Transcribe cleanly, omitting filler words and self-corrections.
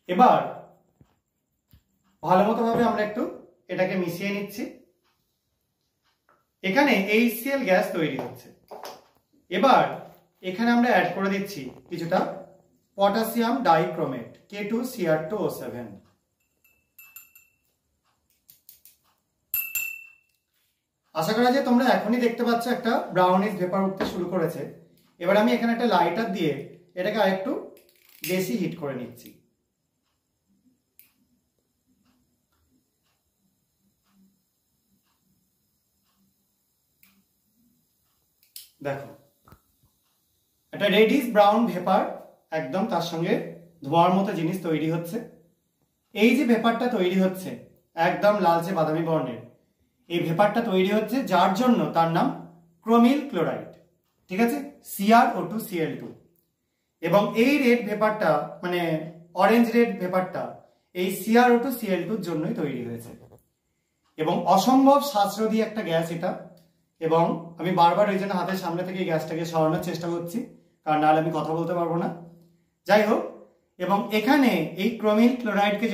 এবার ভালো মতো ভাবে আমরা একটু এটাকে মিশিয়ে নিচ্ছি। এখানে HCl গ্যাস তৈরি হচ্ছে। এবার এখানে আমরা অ্যাড করে দিচ্ছি কিছুটা পটাশিয়াম ডাইক্রোমেট K2Cr2O7। আশা করা যায় তোমরা এখনই দেখতে পাচ্ছ একটা ব্রাউনিশ ভেপার উঠতে শুরু করেছে। এবার আমি এখানে একটা লাইটার দিয়ে এটাকে আরেকটু বেশি হিট করে নিচ্ছি। দেখো একটা রেডিশ ব্রাউন ভেপার একদম তার সঙ্গে ধোঁয়ার মতো জিনিস তৈরি হচ্ছে। এই যে ভেপারটা তৈরি হচ্ছে একদম লালচে বাদামি বর্ণের, এই ভেপারটা তৈরি হচ্ছে যার জন্য তার নাম ক্রোমিল ক্লোরাইড, ঠিক আছে, CrO2Cl2। এবং এই রেড ভেপারটা মানে অরেঞ্জ রেড ভেপারটা এই CrO2Cl2 এর জন্যই তৈরি হয়েছে। এবং অসম্ভব শ্বাসরোধী একটা গ্যাস এটা। এবং আমি বারবার ওই জন্য হাতের সামনে থেকে এই গ্যাসটাকে সরানোর চেষ্টা করছি, কারণ নাহলে আমি কথা বলতে পারবো না। যাই হোক, এবং এখানে এই ক্রোমিল ক্লোরাইডকে